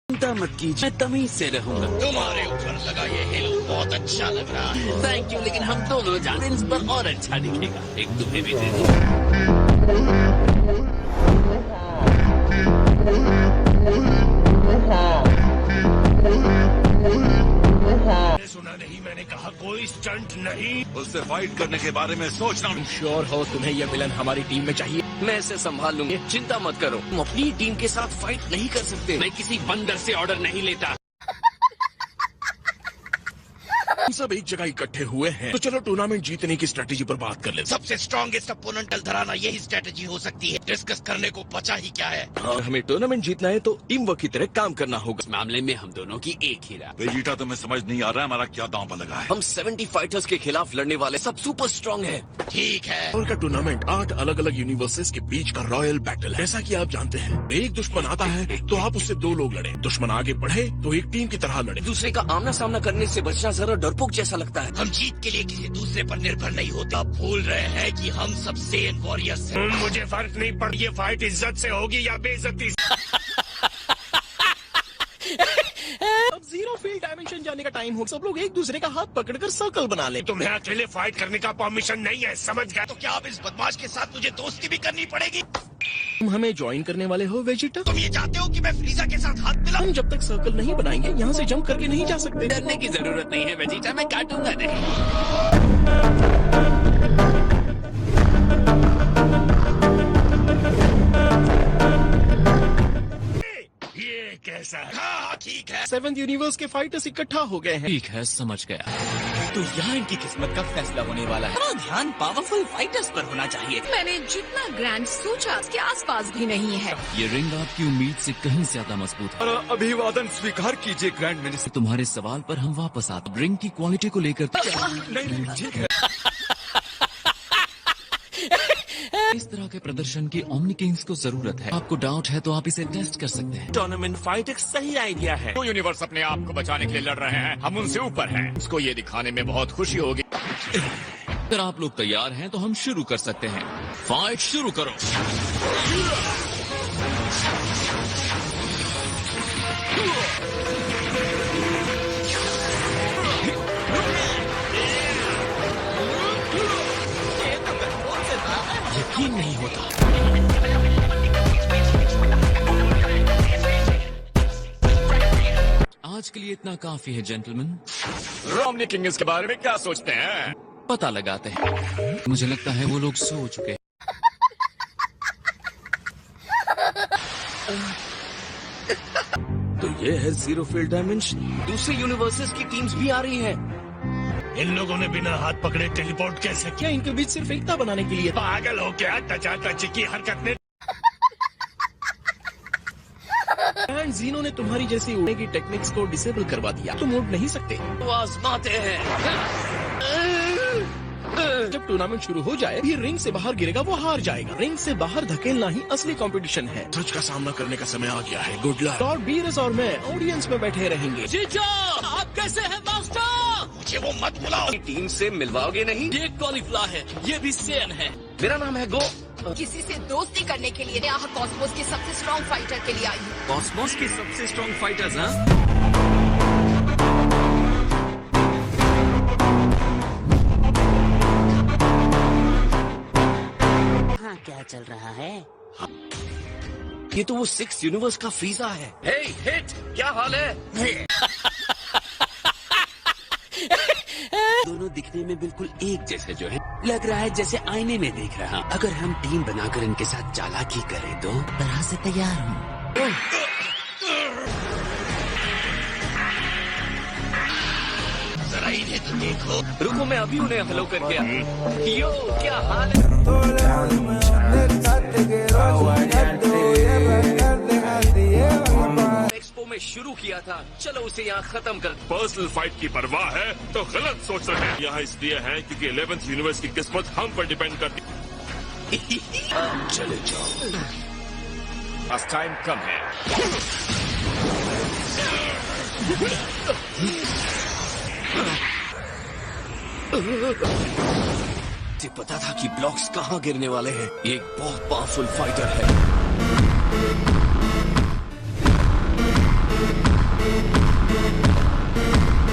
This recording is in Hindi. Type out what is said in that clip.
चिंता मत कीजिए, मैं तमीज से रहूंगा। तुम्हारे ऊपर लगा ये हिल बहुत अच्छा लग रहा है। थैंक यू, लेकिन हम दोनों जाने इस पर और अच्छा दिखेगा। एक तुम्हें भी दे दूं। सुना नहीं, मैंने कहा कोई स्टंट नहीं। उससे फाइट करने के बारे में सोचना। श्योर हो तुम्हें यह विलन हमारी टीम में चाहिए? मैं इसे संभाल लूंगी, चिंता मत करो। तुम अपनी टीम के साथ फाइट नहीं कर सकते। मैं किसी बंदर से ऑर्डर नहीं लेता। हम सब एक जगह इकट्ठे हुए हैं, तो चलो टूर्नामेंट जीतने की स्ट्रेटेजी पर बात कर लेते हैं। सबसे स्ट्रॉन्गेस्ट अपोनेंट डराना यही स्ट्रेटेजी हो सकती है। डिस्कस करने को बचा ही क्या है। अगर हमें टूर्नामेंट जीतना है तो टीम वर्क की तरह काम करना होगा। इस मामले में हम दोनों की एक ही राय। वेजिटा तुम्हें समझ नहीं आ रहा है हमारा क्या दांव पर लगा है। हम 70 फाइटर्स के खिलाफ लड़ने वाले सब सुपर स्ट्रांग हैं। ठीक है, और का टूर्नामेंट 8 अलग अलग यूनिवर्सेस के बीच का रॉयल बैटल है। जैसा कि आप जानते हैं, एक दुश्मन आता है तो आप उससे 2 लोग लड़े। दुश्मन आगे बढ़े तो एक टीम की तरह लड़े। दूसरे का आमना सामना करने से बचना जरा डरपोक जैसा लगता है। हम जीत के लिए किसी दूसरे पर निर्भर नहीं होते। आप भूल रहे हैं कि हम सब सेम वॉरियर्स हैं। मुझे फर्क नहीं पड़ ये फाइट इज्जत से होगी या बेइज्जती से। अब जीरो फील्ड डायमेंशन जाने का टाइम हो। सब लोग एक दूसरे का हाथ पकड़कर सर्कल बना ले। तुम्हें अकेले फाइट करने का परमिशन नहीं है, समझ गए? तो क्या अब इस बदमाश के साथ मुझे दोस्ती भी करनी पड़ेगी? तुम हमें ज्वाइन करने वाले हो वेजिटा? तुम ये चाहते हो कि मैं फ्रीजा के साथ हाथ मिलाऊं? हम जब तक सर्कल नहीं बनाएंगे यहाँ से जंप करके नहीं जा सकते। डरने की जरूरत नहीं है वेजिटा, मैं काटूंगा नहीं। ये कैसा है? हाँ ठीक है। 7th यूनिवर्स के फाइटर्स इकट्ठा हो गए हैं। ठीक है, समझ गया। तो यहाँ इनकी किस्मत का फैसला होने वाला है। हमारा ध्यान पावरफुल फाइटर्स पर होना चाहिए। मैंने जितना ग्रैंड सोचा उसके आसपास भी नहीं है। ये रिंग आपकी उम्मीद से कहीं ज्यादा मजबूत है। अभिवादन स्वीकार कीजिए ग्रैंड मिनिस्टर। तुम्हारे सवाल पर हम वापस आते। रिंग की क्वालिटी को लेकर नहीं ठीक है। इस तरह के प्रदर्शन की ओमनी किंग्स को जरूरत है। आपको डाउट है तो आप इसे टेस्ट कर सकते हैं। टूर्नामेंट फाइट एक सही आइडिया है। 2 यूनिवर्स अपने आप को बचाने के लिए लड़ रहे हैं। हम उनसे ऊपर हैं। उसको ये दिखाने में बहुत खुशी होगी। अगर आप लोग तैयार हैं तो हम शुरू कर सकते हैं। फाइट शुरू करो। यकीन नहीं होता। आज के लिए इतना काफी है जेंटलमैन। रोमनी किंग्स के बारे में क्या सोचते हैं? पता लगाते हैं। मुझे लगता है वो लोग सो चुके हैं। तो ये है जीरो फील्ड डायमेंशन। दूसरे यूनिवर्सेस की टीम्स भी आ रही हैं। इन लोगों ने बिना हाथ पकड़े टेलीपोर्ट कैसे किया? क्या इनके बीच सिर्फ एकता बनाने के लिए? पागल हो क्या? टचा टची की हरकत ने एंड जीनो ने तुम्हारी जैसी उड़ने की टेक्निक्स को डिसेबल करवा दिया। तुम उड़ नहीं सकते। वो आजमाते हैं। जब टूर्नामेंट शुरू हो जाए, ये रिंग से बाहर गिरेगा, वो हार जाएगा। रिंग से बाहर धकेलना ही असली कंपटीशन है। सच का सामना करने का समय आ गया है। Good luck. लॉर्ड बीरस और मैं ऑडियंस में बैठे रहेंगे। जीजो, आप कैसे हैं मास्टर? मुझे वो मत बुलाओ। टीम से मिलवाओगे नहीं? ये कॉलीफ्ला है, ये भी सेन है। मेरा नाम है गो। किसी से दोस्ती करने के लिए यहाँ कॉस्मोस के सबसे स्ट्रॉन्ग फाइटर के लिए आई हूँ। कॉस्मोस के सबसे स्ट्रॉन्ग फाइटर्स हैं? हाँ, क्या चल रहा है? ये तो वो 6 यूनिवर्स का फ्रीजा है। हे हिट, क्या हाल है? दोनों दिखने में बिल्कुल एक जैसे जो है। लग रहा है जैसे आईने में देख रहा हूँ। अगर हम टीम बनाकर इनके साथ चालाकी करें तो तरह से तैयार हूँ। जरा इन्हें तो देखो। रुको, मैं अभी उन्हें हेलो करके यो, क्या हाल है? एक्सपो में शुरू किया था, चलो उसे यहाँ खत्म कर। पर्सनल फाइट की परवाह है तो गलत सोच रहे हैं। यहाँ इसलिए है क्योंकि 11th यूनिवर्स की किस्मत हम पर डिपेंड करती है। चले जाओ। बस टाइम कम है। मुझे पता था कि ब्लॉक्स कहाँ गिरने वाले हैं। ये एक बहुत पावरफुल फाइटर है। है।